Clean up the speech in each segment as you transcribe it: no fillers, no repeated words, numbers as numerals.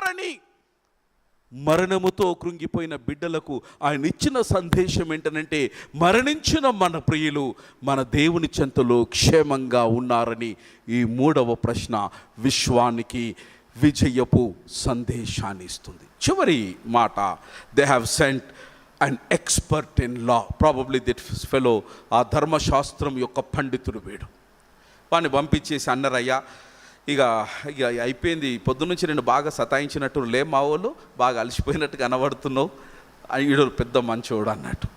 ఉన్నారని. మరణముతో కృంగిపోయిన బిడ్డలకు ఆయన ఇచ్చిన సందేశం ఏంటనంటే, మరణించిన మన ప్రియులు మన దేవుని చెంతలో క్షేమంగా ఉన్నారని. ఈ మూడవ ప్రశ్న విశ్వానికి విజయపు సందేశాన్ని ఇస్తుంది. చివరి మాట, they have sent an expert in law. Probably that fellow ఆ ధర్మశాస్త్రం యొక్క పండితుడు వీడు. వాడిని పంపించేసి అన్నారయ్యా, ఇక అయిపోయింది, పొద్దునుంచి నేను బాగా సతాయించినట్టు లే, మా వాళ్ళు బాగా అలసిపోయినట్టు కనబడుతున్నావు, ఈడు పెద్ద మంచోడు అన్నట్టు.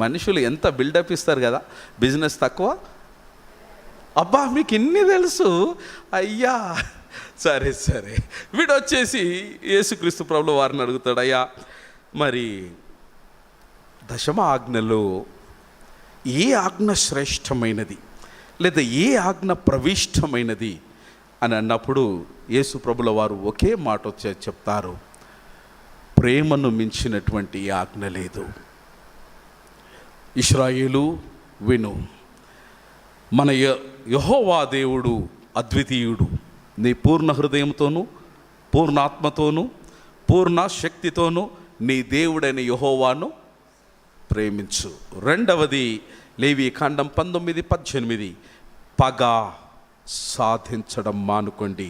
మనుషులు ఎంత బిల్డప్ ఇస్తారు కదా, బిజినెస్ తక్కువ, అబ్బా మీకు ఇన్ని తెలుసు అయ్యా, సరే సరే. వీడు వచ్చేసి యేసుక్రీస్తు ప్రభువు వారిని అడుగుతాడు, అయ్యా మరి దశమ ఆజ్ఞలో ఏ ఆజ్ఞ శ్రేష్టమైనది, లేదా ఏ ఆజ్ఞ ప్రవిష్టమైనది అని అన్నప్పుడు యేసు ప్రభుల వారు ఒకే మాట వచ్చే చెప్తారు, ప్రేమను మించినటువంటి ఆజ్ఞ లేదు. ఇశ్రాయేలు విను, మన యెహోవా దేవుడు అద్వితీయుడు, నీ పూర్ణ హృదయంతోనూ పూర్ణాత్మతోనూ పూర్ణ శక్తితోనూ నీ దేవుడైన యెహోవాను ప్రేమించు. రెండవది లేవీకాండం 19:18, పగ సాధించడం మానుకోండి,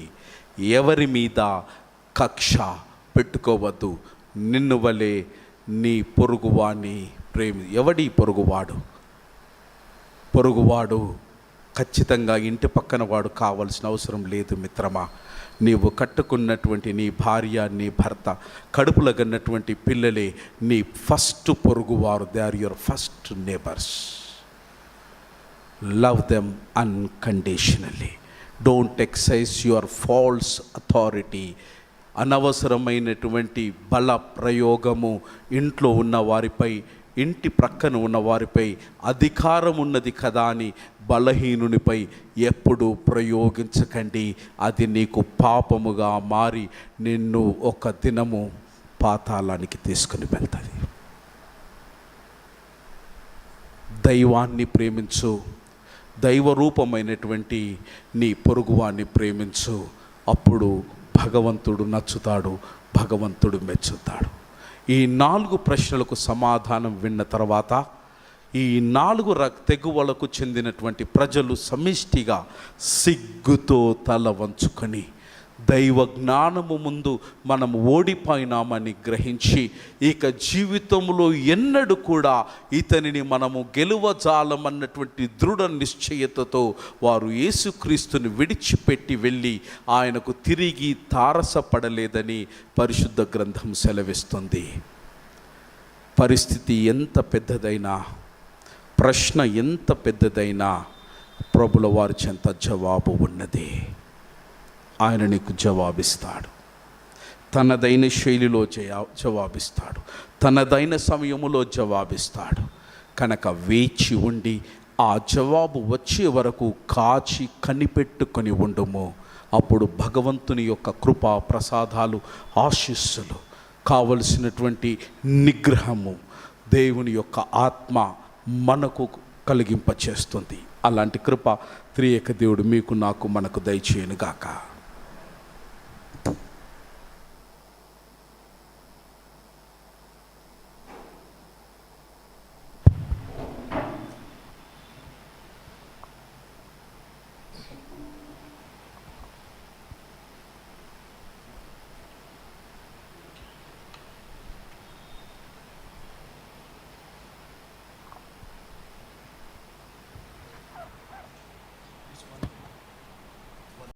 ఎవరి మీద కక్ష పెట్టుకోవద్దు, నిన్ను వలె నీ పొరుగువాణ్ణి ప్రేమి. ఎవడి పొరుగువాడు? పొరుగువాడు ఖచ్చితంగా ఇంటి పక్కన వాడు కావాల్సిన అవసరం లేదు మిత్రమా. నీవు కట్టుకున్నటువంటి నీ భార్య, నీ భర్త, కడుపులో కన్నటువంటి పిల్లలే నీ ఫస్ట్ పొరుగువారు. They are your first neighbours. Love them unconditionally. Don't exercise your false authority. అనవసరమైనటువంటి బల ప్రయోగము ఇంట్లో ఉన్న వారిపై, ఇంటి ప్రక్కన ఉన్న వారిపై అధికారం ఉన్నది కదా అని బలహీనునిపై ఎప్పుడు ప్రయోగించకండి. అది నీకు పాపముగా మారి నిన్ను ఒక దినము పాతాళానికి తీసుకుని వెళ్తుంది. దైవాన్ని ప్రేమించు, దైవరూపమైనటువంటి నీ పొరుగువాన్ని ప్రేమించు. అప్పుడు భగవంతుడు నచ్చుతాడు, భగవంతుడు మెచ్చుతాడు. ఈ 4 ప్రశ్నలకు సమాధానం విన్న తర్వాత ఈ 4 తెగువలకు చెందినటువంటి ప్రజలు సమిష్టిగా సిగ్గుతో తల వంచుకొని దైవ జ్ఞానము ముందు మనం ఓడిపోయినామని గ్రహించి, ఇక జీవితంలో ఎన్నడూ కూడా ఇతనిని మనము గెలువజాలమన్నటువంటి దృఢ నిశ్చయతతో వారు యేసుక్రీస్తుని విడిచిపెట్టి వెళ్ళి ఆయనకు తిరిగి తారసపడలేదని పరిశుద్ధ గ్రంథం సెలవిస్తుంది. పరిస్థితి ఎంత పెద్దదైనా, ప్రశ్న ఎంత పెద్దదైనా ప్రభుల వారి చెంత జవాబు ఉన్నది. ఆయన నీకు జవాబిస్తాడు, తనదైన శైలిలో జవాబిస్తాడు, తనదైన సమయములో జవాబిస్తాడు. కనుక వేచి ఉండి ఆ జవాబు వచ్చే వరకు కాచి కనిపెట్టుకొని ఉండుము. అప్పుడు భగవంతుని యొక్క కృపా ప్రసాదాలు, ఆశీస్సులు, కావలసినటువంటి నిగ్రహము, దేవుని యొక్క ఆత్మ మనకు కలిగింపచేస్తుంది. అలాంటి కృప త్రియేక దేవుడు మీకు, నాకు, మనకు దయచేయునుగాక.